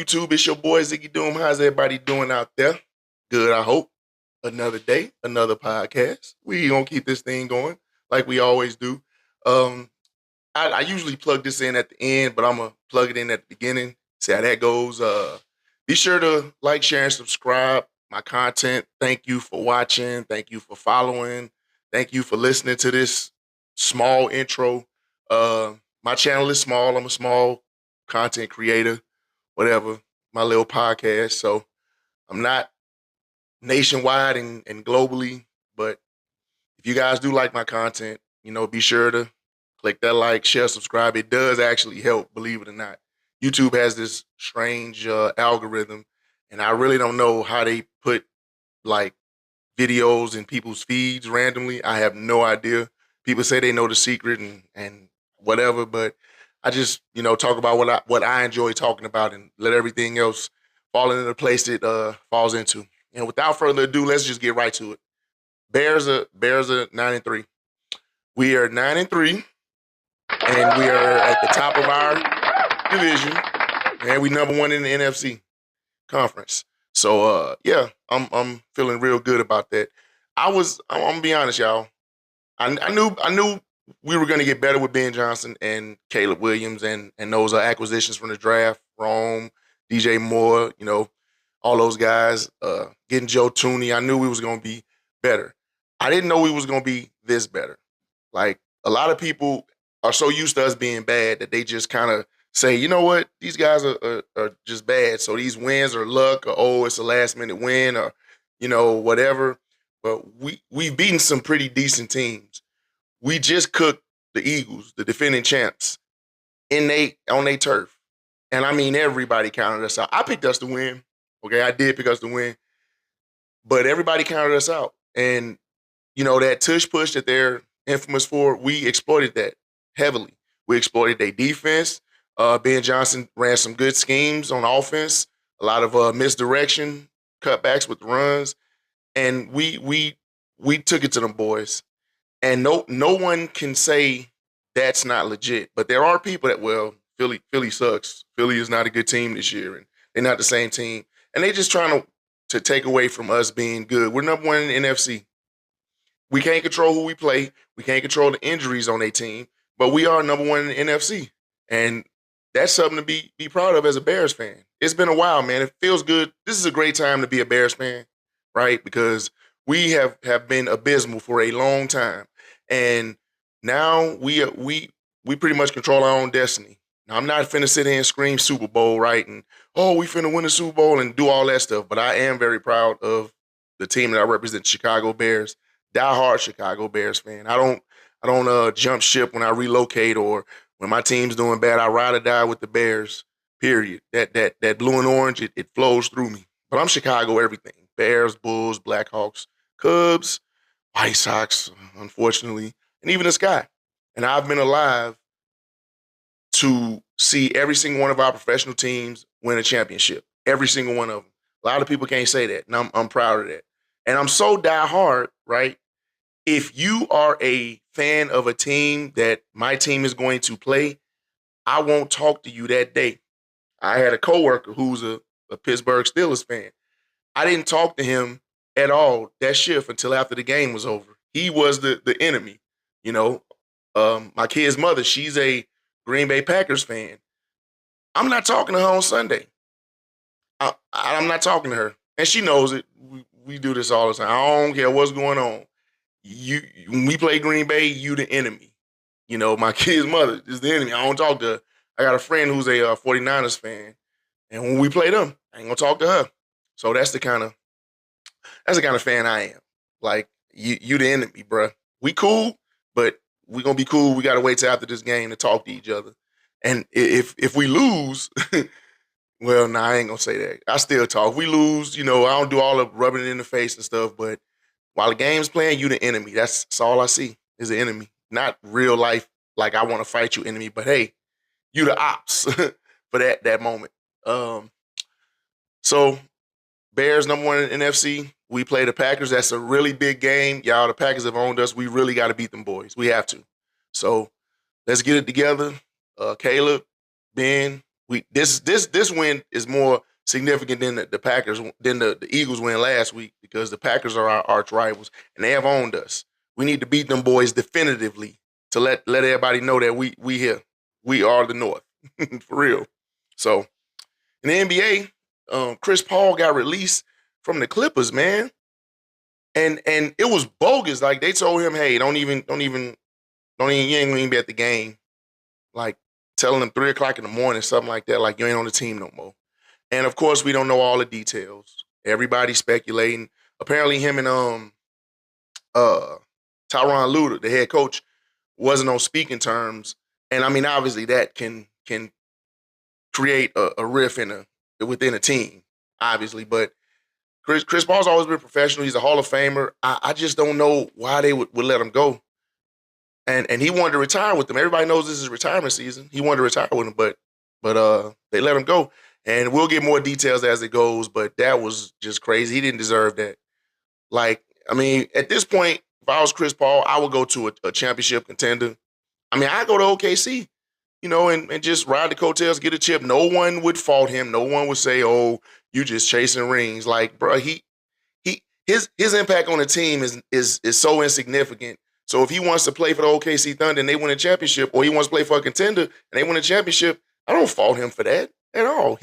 YouTube? It's your boy Ziggy Doom. How's everybody doing out there? Good, I hope. Another day, another podcast. We gonna keep this thing going like we always do. Um, I usually plug this in at the end, but I'm gonna plug it in at the beginning. See how that goes. Be sure to like, share, and subscribe my content. Thank you for watching. Thank you for following. Thank you for listening to this small intro. My channel is small. I'm a small content creator, whatever. My little podcast. So I'm not nationwide and globally, but if you guys do like my content, be sure to click that like, share, subscribe. It does actually help, believe it or not. YouTube has this strange algorithm, and I really don't know how they put like videos in people's feeds randomly. I have no idea. People say they know the secret and whatever, but I just talk about what I enjoy talking about and let everything else fall into the place it falls into. And without further ado, let's just get right to it. Bears are 9-3. We are 9-3, and we are at the top of our division, and we number one in the NFC conference. So yeah, I'm feeling real good about that. I'm gonna be honest, y'all. I knew we were gonna get better with Ben Johnson and Caleb Williams and those acquisitions from the draft, Rome, DJ Moore, all those guys, getting Joe Tooney. I knew we was gonna be better. I didn't know we was gonna be this better. Like, a lot of people are so used to us being bad that they just kind of say, you know what, these guys are just bad. So these wins are luck, or it's a last minute win, or whatever. But we've beaten some pretty decent teams. We just cooked the Eagles, the defending champs, on their turf. And I mean, everybody counted us out. I picked us to win. Okay, I did pick us to win. But everybody counted us out. And, that tush push that they're infamous for, we exploited that heavily. We exploited their defense. Ben Johnson ran some good schemes on offense, a lot of misdirection, cutbacks with runs. And we took it to them boys. And no one can say that's not legit. But there are people that, Philly sucks. Philly is not a good team this year, and they're not the same team. And they're just trying to take away from us being good. We're number one in the NFC. We can't control who we play. We can't control the injuries on their team, but we are number one in the NFC. And that's something to be proud of as a Bears fan. It's been a while, man. It feels good. This is a great time to be a Bears fan, right? Because we have been abysmal for a long time. And now we pretty much control our own destiny. Now, I'm not finna sit here and scream Super Bowl, right? And, we finna win the Super Bowl and do all that stuff. But I am very proud of the team that I represent, Chicago Bears. Diehard Chicago Bears fan. I don't jump ship when I relocate or when my team's doing bad. I ride or die with the Bears, period. That blue and orange, it flows through me. But I'm Chicago everything. Bears, Bulls, Blackhawks, Cubs, White Sox, unfortunately, and even the Sky. And I've been alive to see every single one of our professional teams win a championship. Every single one of them. A lot of people can't say that, and I'm proud of that. And I'm so diehard, right? If you are a fan of a team that my team is going to play, I won't talk to you that day. I had a coworker who's a Pittsburgh Steelers fan. I didn't talk to him at all that shift until after the game was over. He was the enemy. My kid's mother, she's a Green Bay Packers fan. I'm not talking to her on Sunday. I'm not talking to her. And she knows it. We do this all the time. I don't care what's going on. When we play Green Bay, you the enemy. My kid's mother is the enemy. I don't talk to her. I got a friend who's a 49ers fan. And when we play them, I ain't gonna talk to her. So that's the kind of fan I am. Like, you the enemy, bruh. We cool, but we gonna be cool. We gotta wait till after this game to talk to each other. And if we lose, well, nah, I ain't gonna say that. I still talk. If we lose, I don't do all the rubbing it in the face and stuff, but while the game's playing, you the enemy. That's all I see is the enemy. Not real life, like I want to fight you enemy, but hey, you the ops for that moment. So Bears number one in NFC. We play the Packers. That's a really big game. Y'all, the Packers have owned us. We really got to beat them boys. We have to. So let's get it together. Caleb, Ben, This win is more significant than the Packers than the Eagles win last week because the Packers are our arch rivals and they have owned us. We need to beat them boys definitively to let everybody know that we here. We are the North. For real. So in the NBA, Chris Paul got released from the Clippers, man. And it was bogus. Like they told him, hey, you ain't gonna even be at the game. Like telling him 3:00 in the morning, something like that, like you ain't on the team no more. And of course, we don't know all the details. Everybody's speculating. Apparently, him and Tyronn Lue, the head coach, wasn't on speaking terms. And I mean, obviously, that can create a rift within a team, obviously. But Chris Paul's always been professional. He's a Hall of Famer. I just don't know why they would let him go. And he wanted to retire with them. Everybody knows this is retirement season. He wanted to retire with them, but they let him go. And we'll get more details as it goes, but that was just crazy. He didn't deserve that. Like, I mean, at this point, if I was Chris Paul, I would go to a championship contender. I mean, I'd go to OKC, and just ride the coattails, get a chip. No one would fault him. No one would say, oh, you just chasing rings. Like, bro, his impact on the team is so insignificant. So if he wants to play for the OKC Thunder and they win a championship, or he wants to play for a contender and they win a championship, I don't fault him for that at all.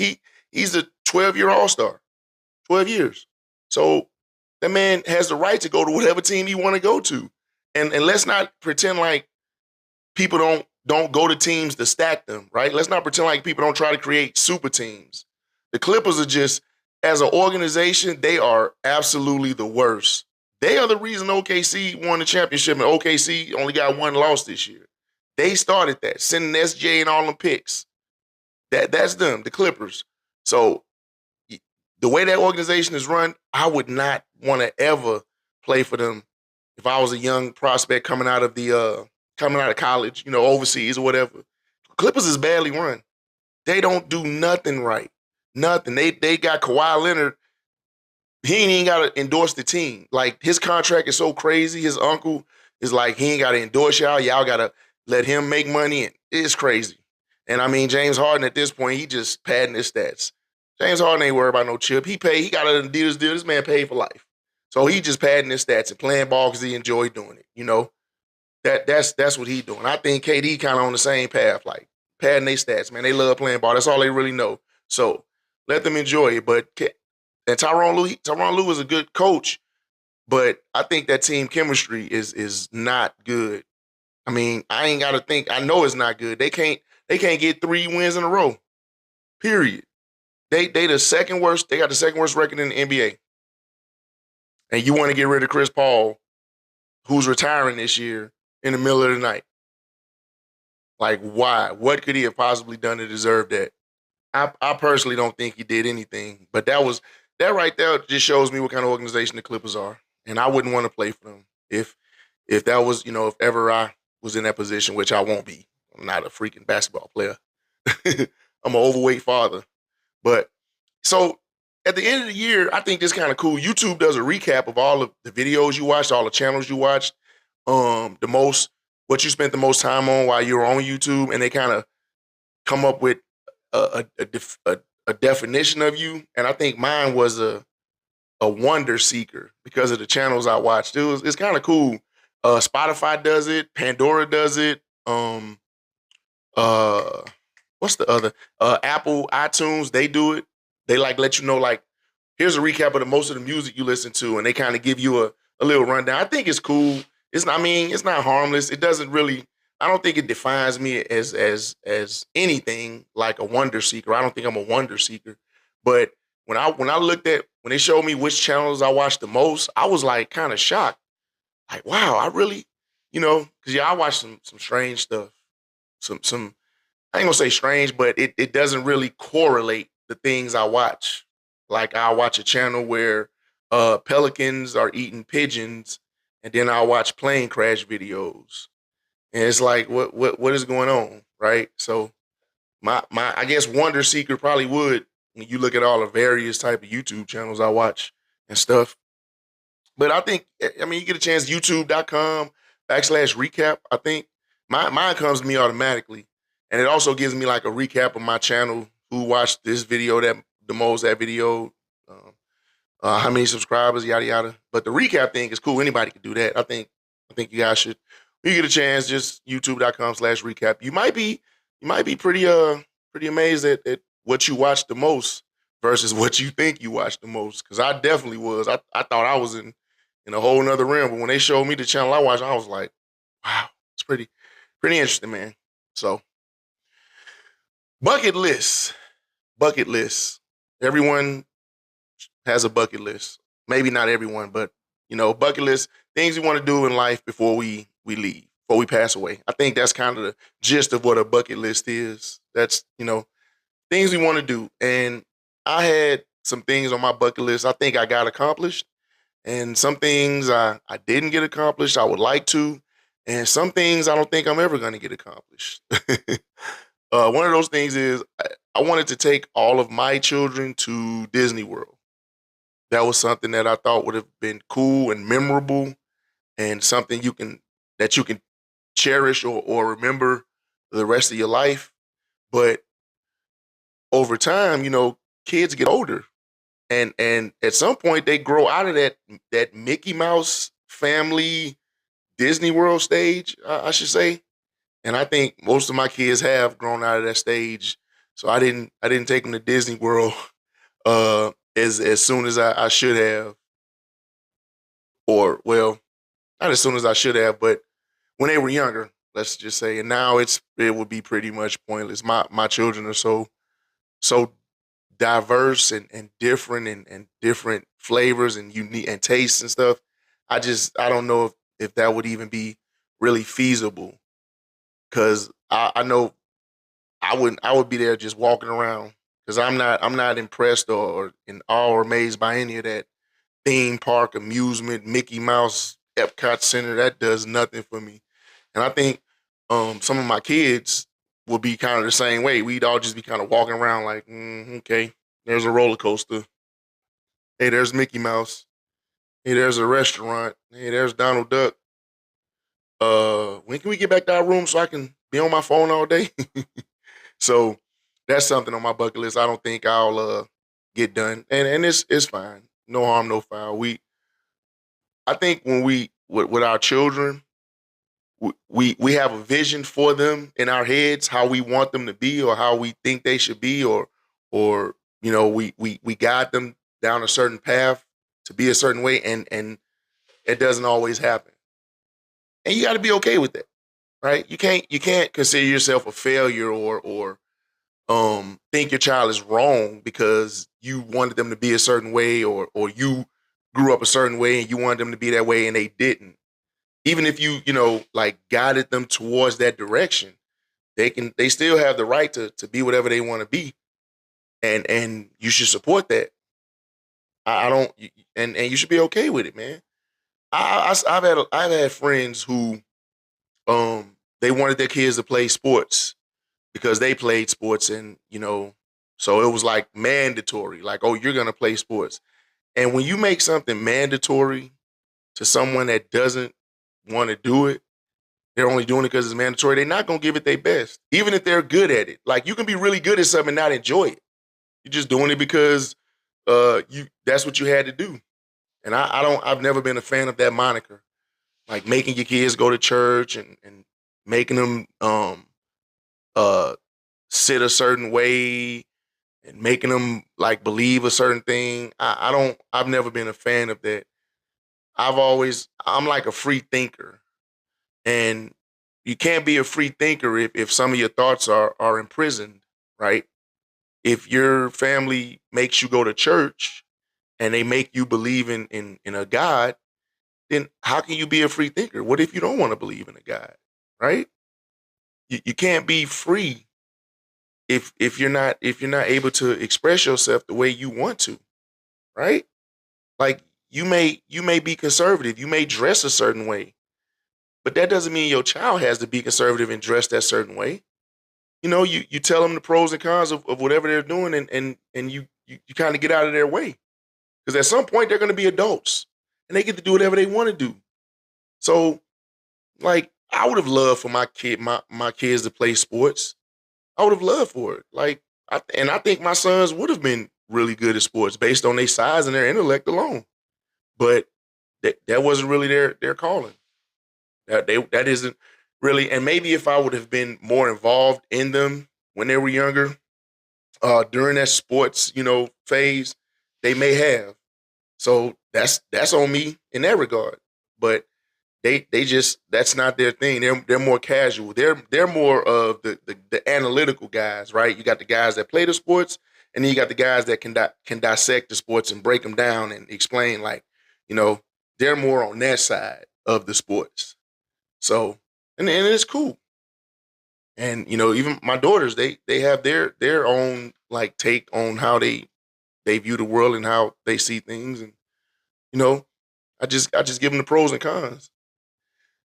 He's a 12-year All-Star, 12 years. So that man has the right to go to whatever team he want to go to. And let's not pretend like people don't go to teams to stack them, right? Let's not pretend like people don't try to create super teams. The Clippers are just, as an organization, they are absolutely the worst. They are the reason OKC won the championship, and OKC only got one loss this year. They started that, sending SJ and all them picks. That's them, the Clippers. So the way that organization is run, I would not want to ever play for them if I was a young prospect coming out of college, overseas or whatever. Clippers is badly run. They don't do nothing right. Nothing. They got Kawhi Leonard. He ain't even got to endorse the team. Like, his contract is so crazy. His uncle is like, he ain't got to endorse y'all. Y'all got to let him make money. And it's crazy. And I mean, James Harden at this point, he just padding his stats. James Harden ain't worried about no chip. He got an Adidas deal. This man paid for life. So he just padding his stats and playing ball because he enjoyed doing it. That's what he doing. I think KD kind of on the same path, like padding their stats, man. They love playing ball. That's all they really know. So let them enjoy it. And Tyronn Lue is a good coach, but I think that team chemistry is not good. I mean, I ain't got to think. I know it's not good. They can't get 3 wins in a row. Period. They the second worst. They got the second worst record in the NBA. And you want to get rid of Chris Paul, who's retiring this year, in the middle of the night. Like, why? What could he have possibly done to deserve that? I personally don't think he did anything, but that right there just shows me what kind of organization the Clippers are. And I wouldn't want to play for them if that was, if ever I was in that position, which I won't be. I'm not a freaking basketball player. I'm an overweight father. But so at the end of the year, I think this kind of cool. YouTube does a recap of all of the videos you watched, all the channels you watched, what you spent the most time on while you were on YouTube, and they kind of come up with a definition of you. And I think mine was a wonder seeker because of the channels I watched. It's kind of cool. Spotify does it, Pandora does it. What's the other? Apple, iTunes, they do it. They let you know, here's a recap of most of the music you listen to, and they kind of give you a little rundown. I think it's cool. It's not harmless. It doesn't really, I don't think it defines me as anything like a wonder seeker. I don't think I'm a wonder seeker. But when they showed me which channels I watched the most, I was kind of shocked. Like, wow, I really, because I watched some strange stuff. Some I ain't gonna say strange, but it doesn't really correlate the things I watch. Like, I'll watch a channel where pelicans are eating pigeons, and then I'll watch plane crash videos. And it's like, what is going on, right? So my I guess Wonder Seeker probably would, when you look at all the various type of YouTube channels I watch and stuff. But I think, you get a chance, youtube.com/recap. I think mine comes to me automatically. And it also gives me a recap of my channel who watched this video that the most, that video, um, how many subscribers, yada yada. But the recap thing is cool. Anybody can do that. I think you guys should. When you get a chance, just youtube.com/recap. You might be pretty amazed at what you watch the most versus what you think you watch the most. Because I definitely was. I thought I was in a whole nother realm. But when they showed me the channel I watched, I was like, wow, it's pretty interesting, man. So bucket list. Bucket list. Everyone has a bucket list. Maybe not everyone, but bucket list, things we want to do in life before we leave, before we pass away. I think that's kind of the gist of what a bucket list is. That's, things we want to do. And I had some things on my bucket list I think I got accomplished. And some things I didn't get accomplished, I would like to. And some things I don't think I'm ever going to get accomplished. One of those things is I wanted to take all of my children to Disney World. That was something that I thought would have been cool and memorable, and something that you can cherish or remember the rest of your life. But over time, kids get older, and at some point they grow out of that Mickey Mouse family Disney World stage, I should say. And I think most of my kids have grown out of that stage. So I didn't take them to Disney World as soon as I should have, or well, not as soon as I should have, but when they were younger, let's just say. And now it would be pretty much pointless. My children are so diverse and different, and different flavors and unique and tastes and stuff. I don't know if that would even be really feasible, because I know I would be there just walking around, because I'm not impressed or in awe or amazed by any of that theme park amusement, Mickey Mouse, Epcot Center. That does nothing for me. And I think some of my kids will be kind of the same way. We'd all just be kind of walking around like, okay, there's a roller coaster. Hey, there's Mickey Mouse. Hey, there's a restaurant. Hey, there's Donald Duck. When can we get back to our room so I can be on my phone all day? So that's something on my bucket list. I don't think I'll get done, and it's fine. No harm, no foul. I think when with our children, we have a vision for them in our heads, how we want them to be or how we think they should be, or we guide them down a certain path to be a certain way, and it doesn't always happen. And you got to be okay with that, right? You can't consider yourself a failure, or think your child is wrong because you wanted them to be a certain way, or you grew up a certain way and you wanted them to be that way and they didn't. Even if like guided them towards that direction, they still have the right to be whatever they want to be, and you should support that. I don't, and you should be okay with it, man. I've had friends who they wanted their kids to play sports because they played sports, and so it was like mandatory, like, oh, you're gonna play sports. And when you make something mandatory to someone that doesn't want to do it, they're only doing it because it's mandatory, they're not gonna give it their best, even if they're good at it. Like, you can be really good at something and not enjoy it. You're just doing it because you that's what you had to do. And I've never been a fan of that moniker, like making your kids go to church, and making them uh sit a certain way, and making them like believe a certain thing. I've never been a fan of that. I'm like a free thinker, and you can't be a free thinker if some of your thoughts are imprisoned, right? If your family makes you go to church and they make you believe in a God, then how can you be a free thinker? What if you don't want to believe in a God, right? You can't be free if you're not able to express yourself the way you want to, right? Like, you may be conservative, you may dress a certain way, but that doesn't mean your child has to be conservative and dress that certain way. You tell them the pros and cons of whatever they're doing, and you kind of get out of their way, because at some point they're going to be adults and they get to do whatever they want to do. So, like, I would have loved for my kids to play sports. I would have loved for it. Like, And I think my sons would have been really good at sports based on their size and their intellect alone. But that wasn't really their calling. That isn't really. And maybe if I would have been more involved in them when they were younger, during that sports, phase, they may have. So that's on me in that regard. But they just that's not their thing. They're more casual. They're more of the analytical guys, right? You got the guys that play the sports, and then you got the guys that can dissect the sports and break them down and explain. Like, you know, they're more on that side of the sports. So, and it's cool. And even my daughters, they have their own like take on how they view the world and how they see things, and you know, I just give them the pros and cons,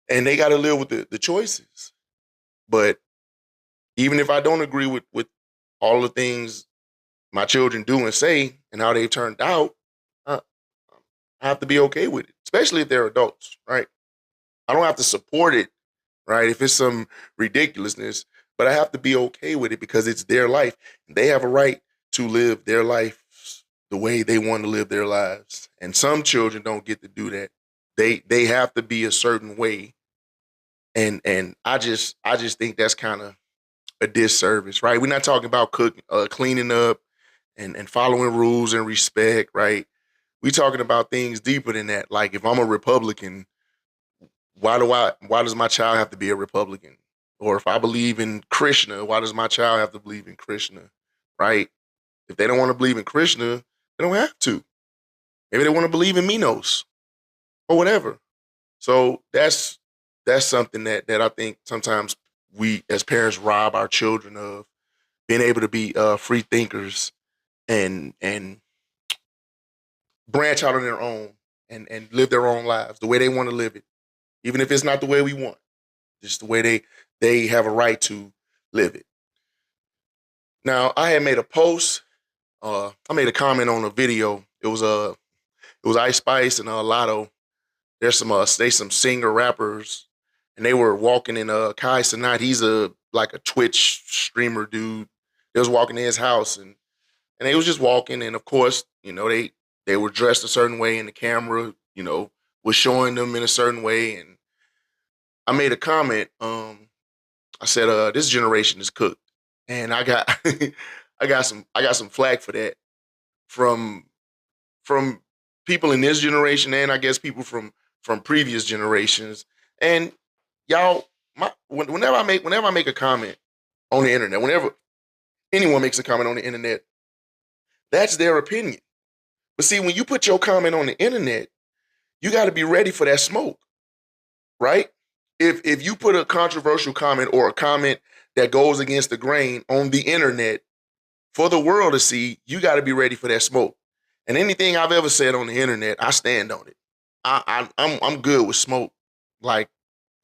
and they got to live with the choices. But even if I don't agree with all the things my children do and say and how they turned out, I, I have to be okay with it, especially if they're adults, right? I don't have to support it, right? If it's some ridiculousness, but I have to be okay with it because it's their life. They have a right to live their life the way they want to live their lives. And some children don't get to do that. They have to be a certain way. And I just think that's kind of a disservice, right? We're not talking about cooking, cleaning up and following rules and respect, right? We're talking about things deeper than that. Like if I'm a Republican, why does my child have to be a Republican? Or if I believe in Krishna, why does my child have to believe in Krishna? Right? If they don't want to believe in Krishna, they don't have to. Maybe they want to believe in Minos or whatever. So that's something that I think sometimes we as parents rob our children of being able to be free thinkers and branch out on their own and live their own lives the way they want to live it, even if it's not the way we want, just the way they have a right to live it. Now, I had made a post. I made a comment on a video. It was Ice Spice and Lotto. There's some singer rappers, and they were walking in Kai Sinat. He's a like a Twitch streamer dude. They was walking in his house, and they was just walking, and of course, they were dressed a certain way, and the camera, was showing them in a certain way, and I made a comment. I said, "This generation is cooked," and I got I got some flack for that from from people in this generation, and I guess people from previous generations. And y'all, whenever I make a comment on the internet, whenever anyone makes a comment on the internet, that's their opinion. But see, when you put your comment on the internet, you got to be ready for that smoke, right? If you put a controversial comment or a comment that goes against the grain on the internet for the world to see, you got to be ready for that smoke. And anything I've ever said on the internet, I stand on it. I'm good with smoke. Like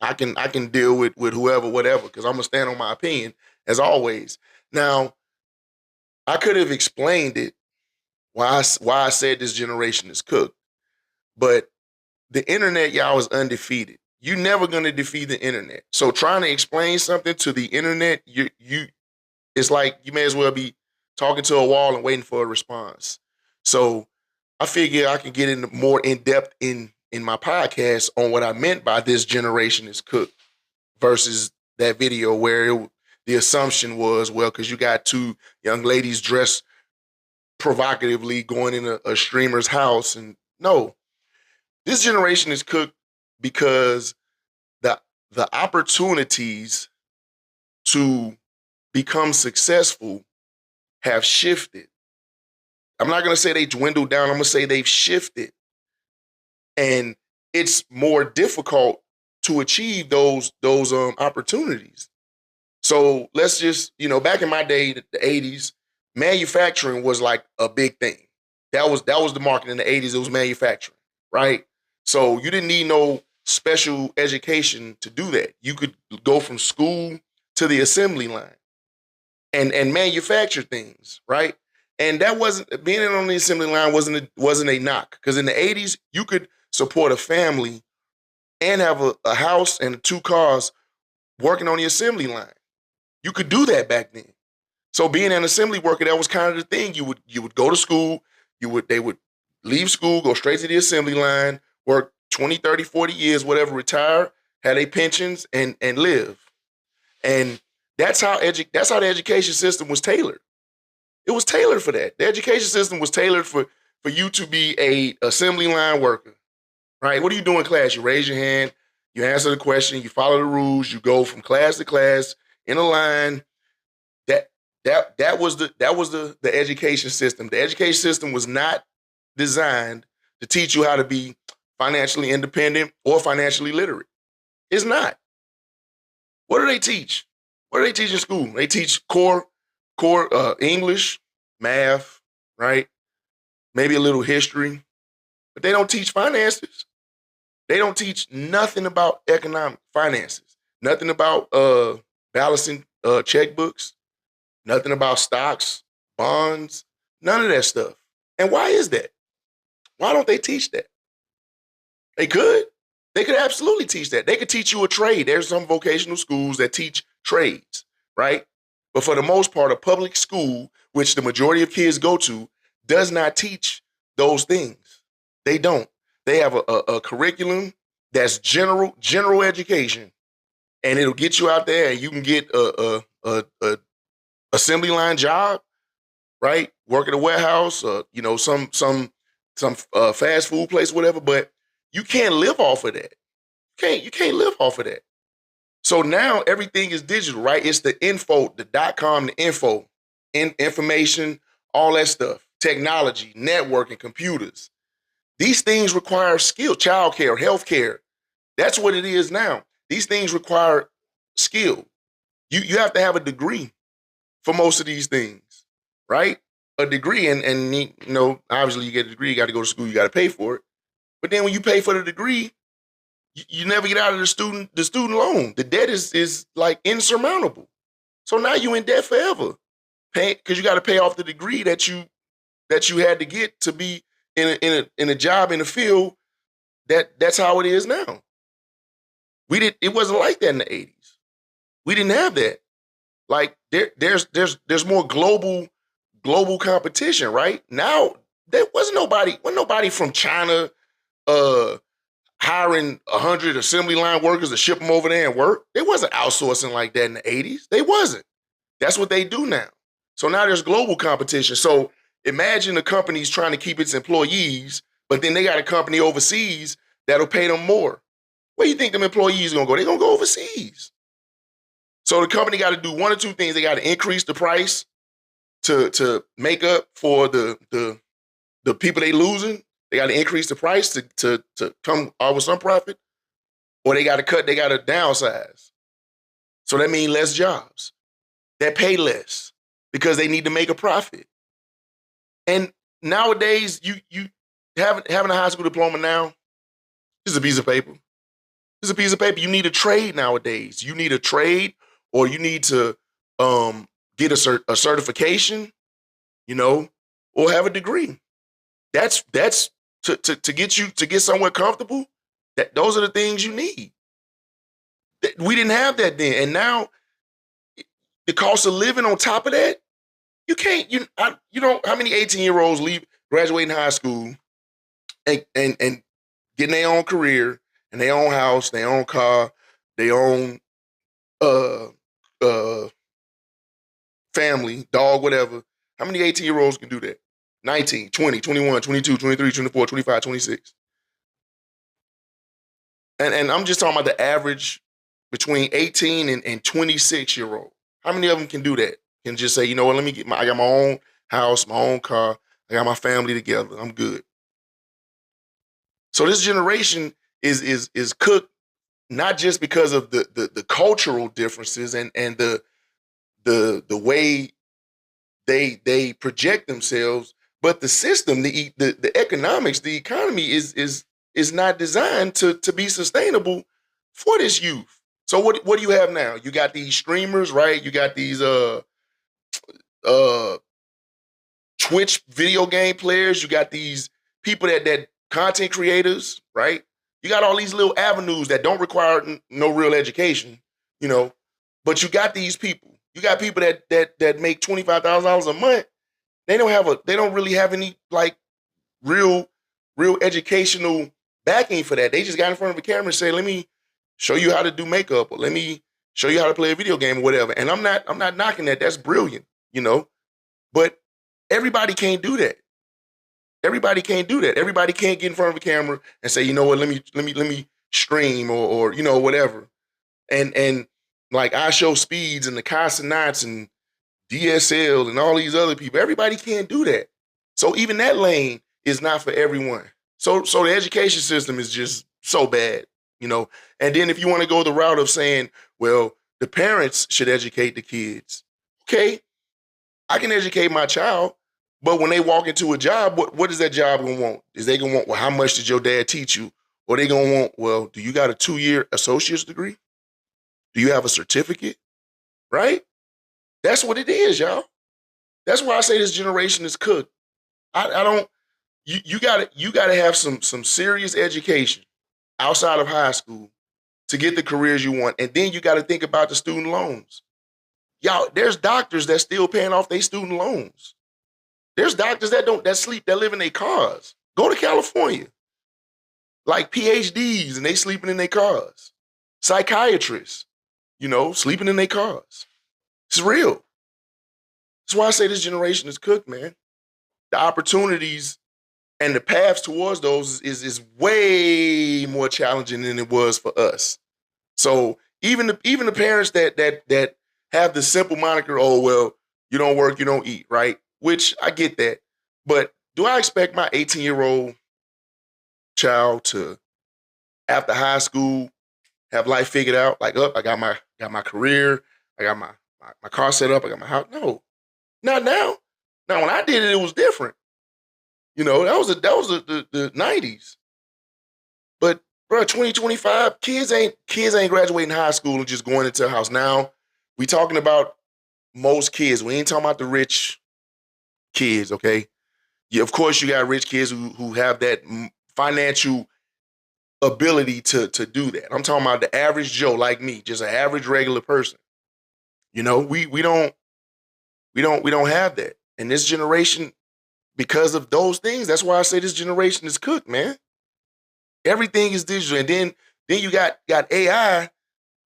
I can deal with whoever, whatever, because I'm gonna stand on my opinion as always. Now I could have explained it why I said this generation is cooked, but the internet, y'all, is undefeated. You never gonna defeat the internet. So trying to explain something to the internet, you it's like you may as well be talking to a wall and waiting for a response. So I figure I can get in more in depth in my podcast on what I meant by this generation is cooked versus that video where the assumption was, well, because you got two young ladies dressed provocatively going in a streamer's house. And no, this generation is cooked because the the opportunities to become successful have shifted. I'm not going to say they dwindled down. I'm going to say they've shifted. And it's more difficult to achieve those opportunities. So let's just, back in my day, the 80s, manufacturing was like a big thing. That was the market in the 80s. It was manufacturing, right? So you didn't need no special education to do that. You could go from school to the assembly line and manufacture things, right? And that wasn't being on the assembly line wasn't a knock because in the 80s you could support a family and have a house and two cars working on the assembly line. You could do that back then. So being an assembly worker, that was kind of the thing. You would go to school, they would leave school, go straight to the assembly line, work 20, 30, 40 years, whatever, retire, had their pensions, and live. And that's how the education system was tailored. It was tailored for that. The education system was tailored for you to be a assembly line worker, right? What do you do in class? You raise your hand, you answer the question, you follow the rules, you go from class to class in a line. That was the education system. The education system was not designed to teach you how to be financially independent or financially literate. It's not. What do they teach? What do they teach in school? They teach core English, math, right? Maybe a little history, but they don't teach finances. They don't teach nothing about economic finances, nothing about balancing checkbooks, nothing about stocks, bonds, none of that stuff. And why is that? Why don't they teach that? They could. They could absolutely teach that. They could teach you a trade. There's some vocational schools that teach trades, right? But for the most part, a public school, which the majority of kids go to, does not teach those things. They don't. They have a curriculum that's general education, and it'll get you out there, and you can get a assembly line job, right? Work at a warehouse, some fast food place, whatever. But you can't live off of that. You can't live off of that. So now everything is digital, right? It's the info, the .com, the info, information, all that stuff, technology, networking, computers. These things require skill, childcare, healthcare. That's what it is now. These things require skill. You have to have a degree for most of these things, right? A degree, and obviously you get a degree, you got to go to school, you got to pay for it. But then when you pay for the degree, you never get out of the student loan. The debt is like insurmountable. So now you're in debt forever, because you got to pay off the degree that you had to get to be in a job in a field that's how it is now. It wasn't like that in the 80s. We didn't have that. Like there's more global competition, right? Now there wasn't nobody from China hiring 100 assembly line workers to ship them over there and work. They wasn't outsourcing like that in the 80s. They wasn't. That's what they do now. So now there's global competition. So imagine a company's trying to keep its employees, but then they got a company overseas that'll pay them more. Where do you think them employees are going to go? They're going to go overseas. So the company got to do one or two things. They got to increase the price to make up for the people they losing. They got to increase the price to come out with some profit, or they got to downsize. So that means less jobs that pay less because they need to make a profit. And nowadays, you having a high school diploma now is a piece of paper. It's a piece of paper. You need a trade nowadays. You need a trade, or you need to get a certification, or have a degree. That's to get somewhere comfortable. Those are the things you need. We didn't have that then, and now the cost of living on top of that, you can't. How many 18-year-olds graduating high school, and getting their own career and their own house, their own car, their own family, dog, whatever. How many 18-year-olds can do that? 19, 20, 21, 22, 23, 24, 25, 26. And I'm just talking about the average between 18 and 26-year-old. How many of them can do that? Can just say, you know what, I got my own house, my own car, I got my family together, I'm good. So this generation is cooked not just because of the cultural differences and the way they project themselves, but the system, the economics, the economy is not designed to be sustainable for this youth. So what do you have now? You got these streamers, right? You got these Twitch video game players. You got these people that content creators, right? You got all these little avenues that don't require no real education, but you got these people You got people that make $25,000 a month. They don't really have any like real educational backing for that. They just got in front of a camera and say, "Let me show you how to do makeup, or let me show you how to play a video game, or whatever." And I'm not knocking that. That's brilliant, But everybody can't do that. Everybody can't do that. Everybody can't get in front of a camera and say, "You know what? Let me stream or whatever." And like I show speeds and the consonants and DSL and all these other people. Everybody can't do that. So even that lane is not for everyone. So the education system is just so bad, And then if you want to go the route of saying, well, the parents should educate the kids. Okay, I can educate my child, but when they walk into a job, what is that job gonna want? Is they gonna want, well, how much did your dad teach you? Or they gonna want, well, do you got a 2-year associate's degree? Do you have a certificate? Right? That's what it is, y'all. That's why I say this generation is cooked. I don't. You gotta have some serious education outside of high school to get the careers you want, and then you got to think about the student loans. Y'all, there's doctors that still paying off their student loans. There's doctors that live in their cars. Go to California, like PhDs, and they sleeping in their cars. Psychiatrists, sleeping in their cars. It's real. That's why I say this generation is cooked, man. The opportunities and the paths towards those is way more challenging than it was for us. So even the parents that have the simple moniker, oh, well, you don't work, you don't eat, right? Which I get that. But do I expect my 18-year-old child to, after high school, have life figured out? Like, I got my career, I got my car set up, I got my house. No, not now. Now, when I did it, it was different. That was the 90s. But bro, 2025, kids ain't graduating high school and just going into a house. Now, we talking about most kids. We ain't talking about the rich kids, okay? Yeah, of course you got rich kids who have that financial ability to do that. I'm talking about the average Joe like me, just an average regular person. We don't have that. And this generation, because of those things, that's why I say this generation is cooked, man. Everything is digital. And then you got AI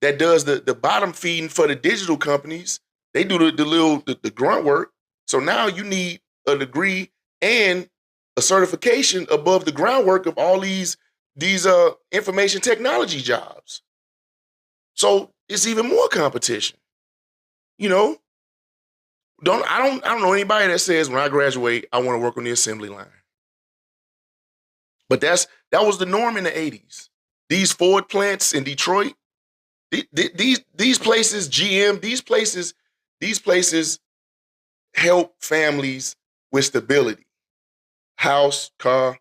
that does the bottom feeding for the digital companies. They do the grunt work. So now you need a degree and a certification above the groundwork of all these information technology jobs. So it's even more competition. I don't know anybody that says when I graduate, I want to work on the assembly line. But that was the norm in the 80s. These Ford plants in Detroit, these places, GM, these places help families with stability. House, car,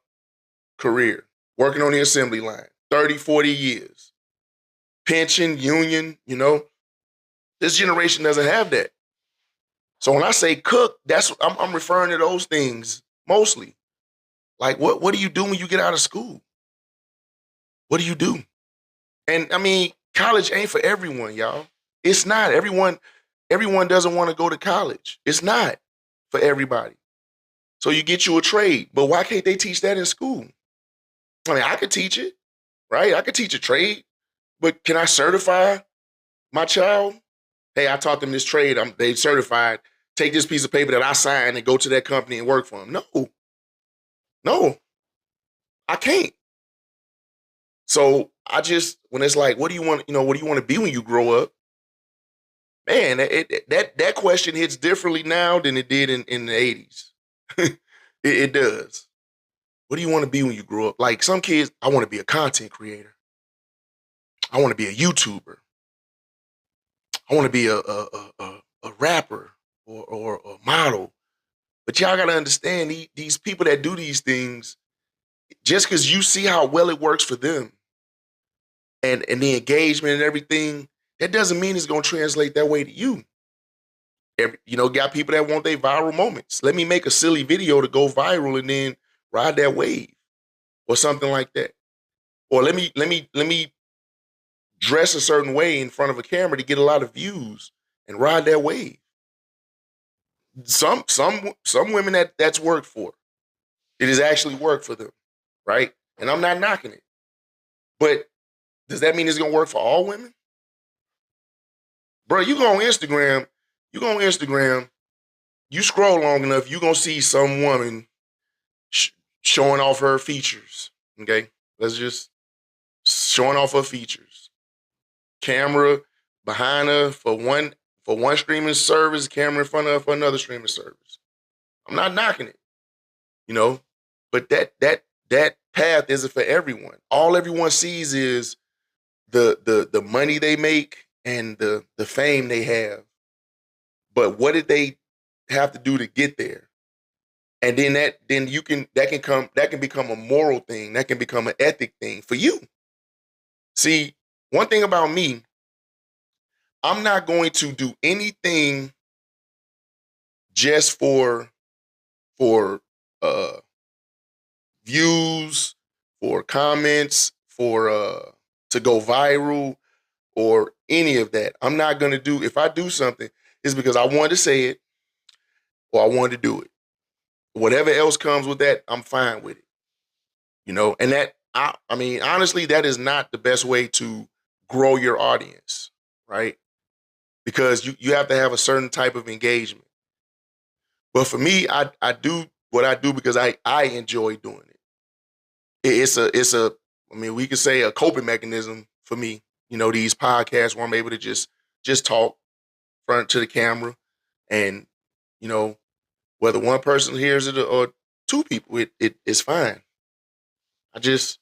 career. Working on the assembly line. 30, 40 years. Pension, union, This generation doesn't have that. So when I say cook, I'm referring to those things mostly. Like what do you do when you get out of school? What do you do? And I mean, college ain't for everyone, y'all. It's not. Everyone doesn't want to go to college. It's not for everybody. So you get you a trade, but why can't they teach that in school? I mean, I could teach it, right? I could teach a trade, but can I certify my child? Hey, I taught them this trade. They certified. Take this piece of paper that I signed and go to that company and work for them. No, I can't. So when it's like, what do you want to be when you grow up? Man, that question hits differently now than it did in the 80s. it does. What do you want to be when you grow up? Like some kids, I want to be a content creator. I want to be a YouTuber. I want to be a rapper or a model. But y'all got to understand, these people that do these things, just because you see how well it works for them and the engagement and everything, that doesn't mean it's going to translate that way to you. Got people that want their viral moments. Let me make a silly video to go viral and then ride that wave or something like that. Or let me dress a certain way in front of a camera to get a lot of views and ride that wave. Some women that's worked for. It has actually worked for them, right? And I'm not knocking it. But does that mean it's gonna work for all women? Bro, you go on Instagram, you scroll long enough, you gonna see some woman showing off her features. Okay? Let's just showing off her features. Camera behind her for one streaming service, camera in front of her for another streaming service. I'm not knocking it, you know, but that path isn't for everyone. All everyone sees is the money they make and the fame they have. But what did they have to do to get there? And then that can become a moral thing. That can become an ethic thing for you. See, one thing about me, I'm not going to do anything just for views, for comments, for to go viral or any of that. I'm not gonna do if I do something, it's because I wanted to say it or I wanted to do it. Whatever else comes with that, I'm fine with it. You know, and I mean, honestly, that is not the best way to grow your audience, right? Because you have to have a certain type of engagement. But for me, I do what I do because I enjoy doing it. It's a I mean, we could say a coping mechanism for me. You know, these podcasts where I'm able to just talk front to the camera, and you know, whether one person hears it or two people, it is fine. I just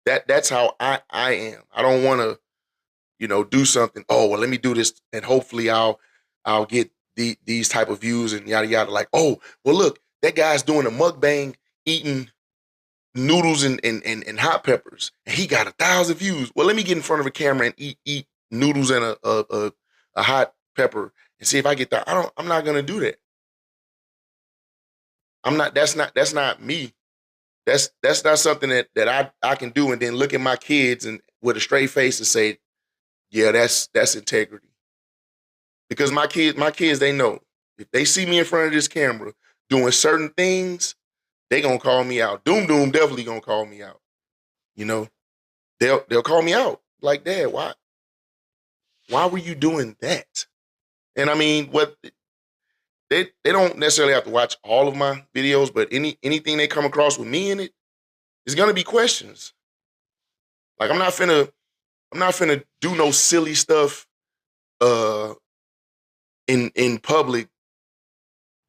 that's how I am. I don't want to do something. Oh well, let me do this, and hopefully I'll get these type of views and yada yada. Like, oh well, look, that guy's doing a mukbang eating noodles and hot peppers, and he got 1,000 views. Well, let me get in front of a camera and eat noodles and a hot pepper and see if I get that. I'm not gonna do that. I'm not. That's not me. That's not something that I can do and then look at my kids and with a straight face and say, yeah, that's integrity. Because my kids, they know if they see me in front of this camera doing certain things, they gonna call me out. Doom Doom definitely gonna call me out. You know, they'll call me out like, Dad, why were you doing that? And I mean, what they don't necessarily have to watch all of my videos, but anything they come across with me in it is gonna be questions. Like I'm not finna do no silly stuff uh in public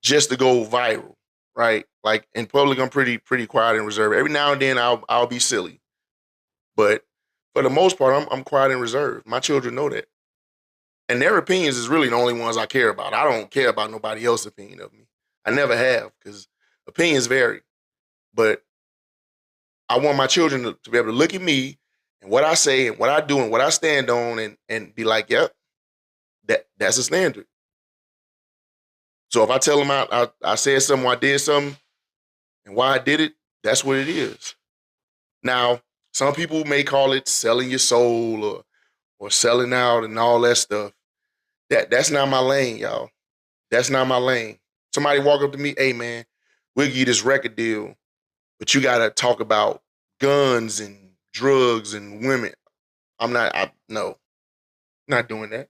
just to go viral, right? Like in public, I'm pretty quiet and reserved. Every now and then, I'll be silly, but for the most part, I'm quiet and reserved. My children know that, and their opinions is really the only ones I care about. I don't care about nobody else's opinion of me. I never have because opinions vary. But I want my children to be able to look at me and what I say and what I do and what I stand on and be like, yep, that's a standard. So if I tell them I said something, or I did something, and why I did it, that's what it is. Now, some people may call it selling your soul or selling out and all that stuff. That's not my lane, y'all. That's not my lane. Somebody walk up to me, hey man, we'll give you this record deal, but you gotta talk about guns and drugs and women. No, not doing that.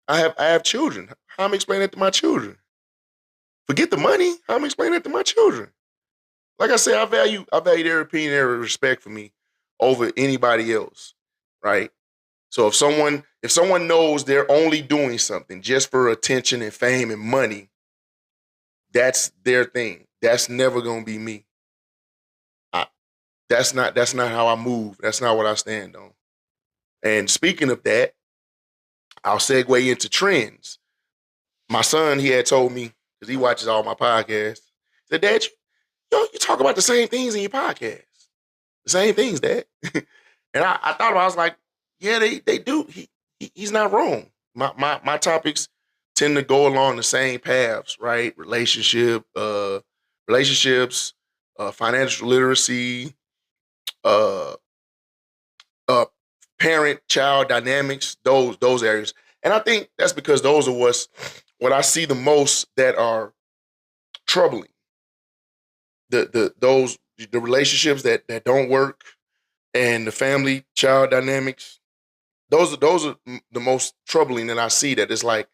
I have children. How am I explaining that to my children? Forget the money. How am I explaining that to my children? Like I said, I value their opinion, their respect for me over anybody else. Right. So if someone knows they're only doing something just for attention and fame and money, that's their thing. That's never gonna be me. I, that's not how I move. That's not what I stand on. And speaking of that, I'll segue into trends. My son, he had told me, because he watches all my podcasts, said, Dad, you talk about the same things in your podcast. The same things, Dad. And I thought about it, I was like, yeah, they do. He's not wrong. My topics tend to go along the same paths, right? Relationships, financial literacy, uh, uh, parent child dynamics, those areas. And I think that's because those are what I see the most that are troubling. The relationships that don't work and the family child dynamics. Those are the most troubling that I see. That it's like,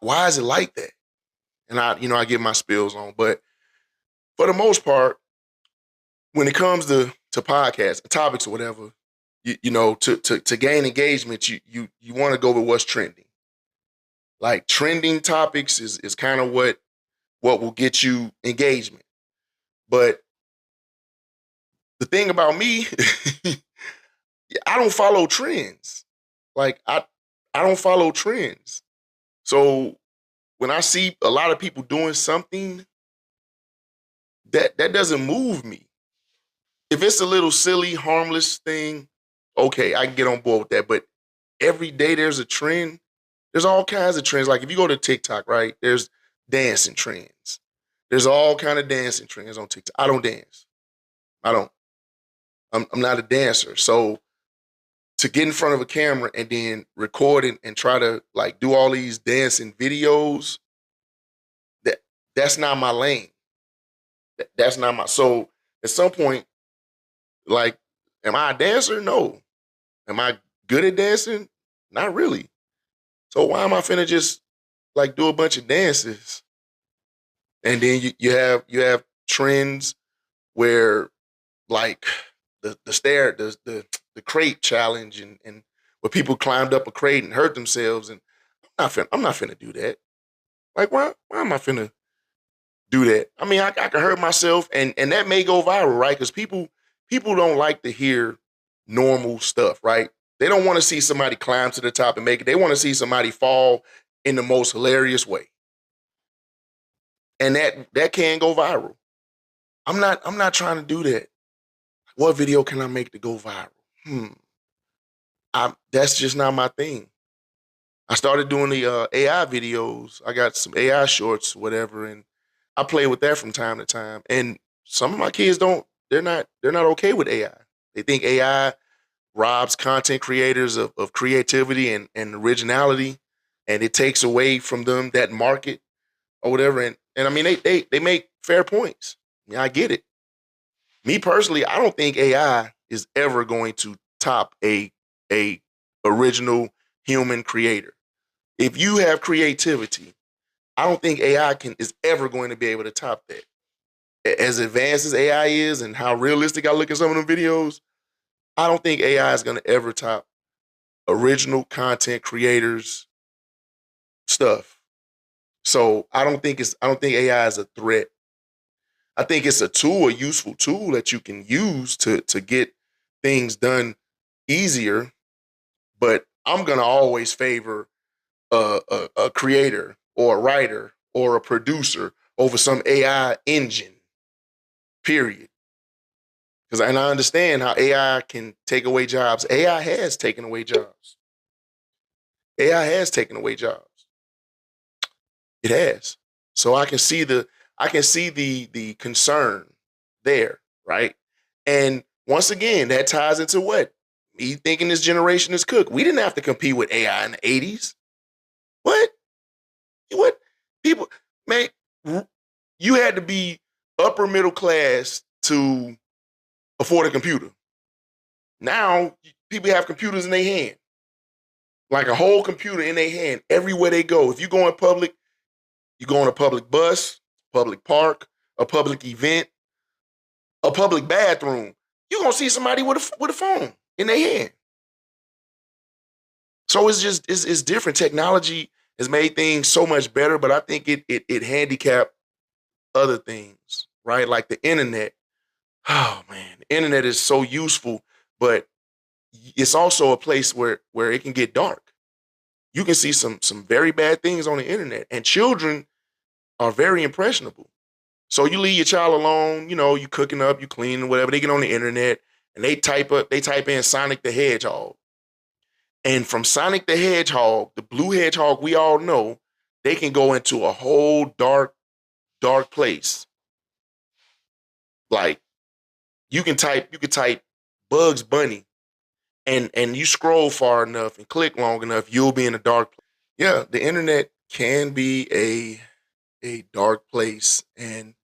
why is it like that? And I get my spills on, but for the most part, when it comes to podcasts, topics or whatever, to gain engagement, you want to go with what's trending. Like trending topics is kind of what will get you engagement. But the thing about me, I don't follow trends. Like I don't follow trends. So when I see a lot of people doing something that doesn't move me. If it's a little silly, harmless thing, okay, I can get on board with that. But every day there's a trend. There's all kinds of trends. Like if you go to TikTok, right? There's dancing trends. There's all kind of dancing trends on TikTok. I don't dance. I don't. I'm not a dancer. So to get in front of a camera and then record and try to like do all these dancing videos, that's not my lane. That's not my. So at some point, like, am I a dancer? No. Am I good at dancing? Not really. So why am I finna just like do a bunch of dances? And then you have trends where like the stair the crate challenge and where people climbed up a crate and hurt themselves, and I'm not finna do that. Like why am I finna do that? I mean, I can hurt myself, and that may go viral, right? Because people don't like to hear normal stuff, right? They don't want to see somebody climb to the top and make it. They want to see somebody fall in the most hilarious way, and that can go viral. I'm not trying to do that. What video can I make to go viral? That's just not my thing. I started doing the AI videos. I got some AI shorts, whatever, and I play with that from time to time. And some of my kids don't. They're not okay with AI. They think AI robs content creators of creativity and originality, and it takes away from them that market or whatever. And I mean, they make fair points. Yeah, I get it. Me personally, I don't think AI is ever going to top a original human creator. If you have creativity, I don't think AI is ever going to be able to top that. As advanced as AI is and how realistic I look at some of them videos, I don't think AI is going to ever top original content creators stuff. So I don't think AI is a threat. I think it's a tool, a useful tool that you can use to get things done easier. But I'm gonna always favor a creator or a writer or a producer over some AI engine. Period. Because I understand how AI can take away jobs. AI has taken away jobs. AI has taken away jobs. It has. So I can see the concern there, right? And once again, that ties into what? Me thinking this generation is cooked. We didn't have to compete with AI in the 80s. What? What? People, man, you had to be upper middle class to afford a computer. Now, people have computers in their hand, like a whole computer in their hand everywhere they go. If you go in public, you go on a public bus, public park, a public event, a public bathroom, you're gonna see somebody with a phone in their hand. So it's different. Technology has made things so much better, but I think it handicapped other things, right? Like the internet. Oh man, the internet is so useful, but it's also a place where it can get dark. You can see some very bad things on the internet, and children are very impressionable. So you leave your child alone, you cooking up, you cleaning, whatever. They get on the internet and they type in Sonic the Hedgehog. And from Sonic the Hedgehog, the blue hedgehog we all know, they can go into a whole dark place. Like you can type Bugs Bunny and you scroll far enough and click long enough, you'll be in a dark place. Yeah, the internet can be a dark place, and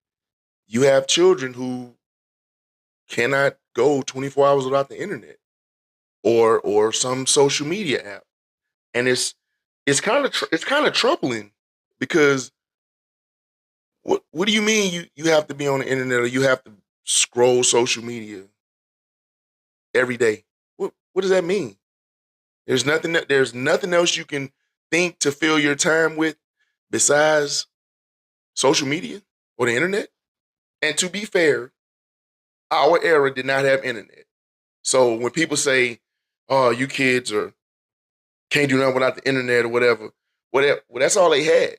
you have children who cannot go 24 hours without the internet or some social media app. And it's kind of troubling because what do you mean you have to be on the internet or you have to scroll social media every day? What does that mean? There's nothing else you can think to fill your time with besides social media or the internet. And to be fair, our era did not have internet. So when people say, "Oh, you kids are can't do nothing without the internet or whatever," well, that's all they had.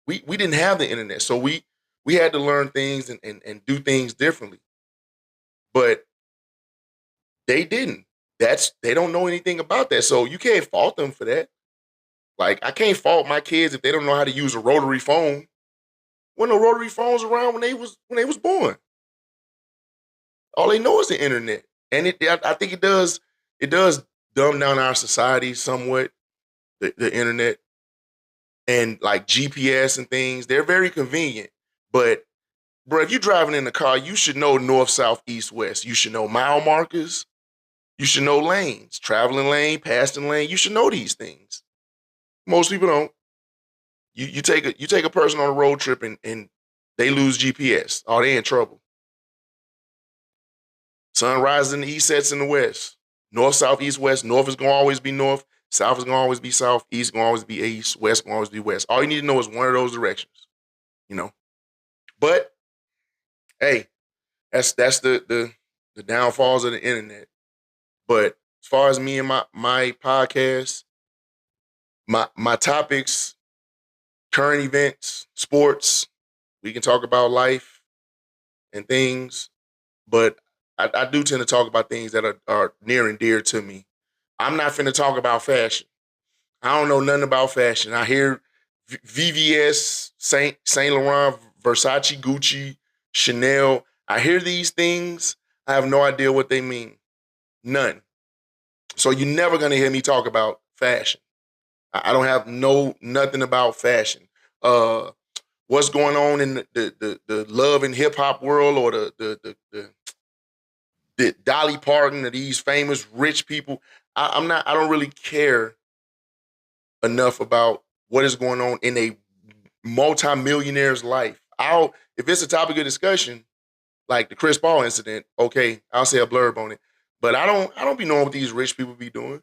We didn't have the internet, so we had to learn things and do things differently. But they didn't. They don't know anything about that, so you can't fault them for that. Like I can't fault my kids if they don't know how to use a rotary phone. When the rotary phones around when they was born, all they know is the internet, and I think it does dumb down our society somewhat. The internet and like GPS and things, they're very convenient. But bro, if you're driving in the car, you should know north, south, east, west. You should know mile markers. You should know lanes, traveling lane, passing lane. You should know these things. Most people don't. You take a person on a road trip and they lose GPS. Oh, they in trouble. Sun rises in the east, sets in the west. North, south, east, west. North is gonna always be north. South is gonna always be south. East is gonna always be east. West is gonna always be west. All you need to know is one of those directions. You know. But hey, that's the downfalls of the internet. But as far as me and my podcast, my topics, current events, sports, we can talk about life and things. But I do tend to talk about things that are near and dear to me. I'm not finna talk about fashion. I don't know nothing about fashion. I hear VVS, Saint Laurent, Versace, Gucci, Chanel. I hear these things. I have no idea what they mean. None. So you're never gonna hear me talk about fashion. I don't have nothing about fashion. Uh, what's going on in the love and hip hop world or the Dolly Parton or these famous rich people. I'm not. I don't really care enough about what is going on in a multimillionaire's life. If it's a topic of discussion, like the Chris Paul incident, okay, I'll say a blurb on it. But I don't be knowing what these rich people be doing.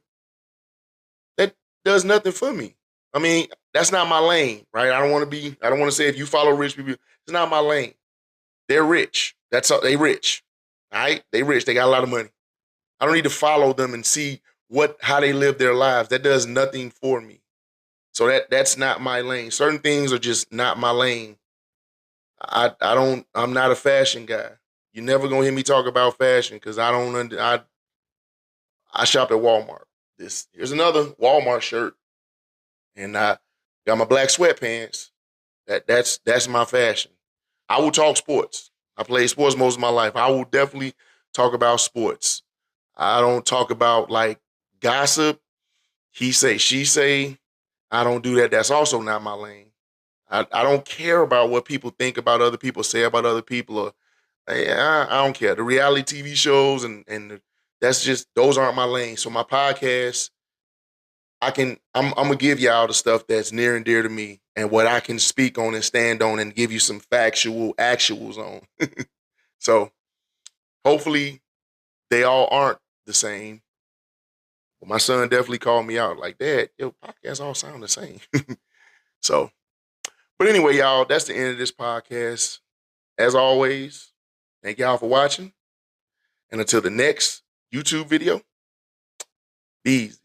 That does nothing for me. I mean, that's not my lane, right? I don't want to say if you follow rich people, it's not my lane. They're rich. That's all they rich. All right? They rich. They got a lot of money. I don't need to follow them and see how they live their lives. That does nothing for me. So that's not my lane. Certain things are just not my lane. I'm not a fashion guy. You're never gonna hear me talk about fashion because I don't I shop at Walmart. Here's another Walmart shirt, and I got my black sweatpants. That's my fashion. I will talk sports. I played sports most of my life. I will definitely talk about sports. I don't talk about like gossip. He say, she say. I don't do that. That's also not my lane. I don't care about what people think about other people, say about other people, or I don't care. The reality TV shows that's just those aren't my lane. So my podcast, I'm gonna give y'all the stuff that's near and dear to me and what I can speak on and stand on and give you some factual actuals on. So hopefully they all aren't the same. But my son definitely called me out like, Dad, your podcasts all sound the same. So, but anyway, y'all, that's the end of this podcast. As always, thank y'all for watching. And until the next YouTube video, be easy.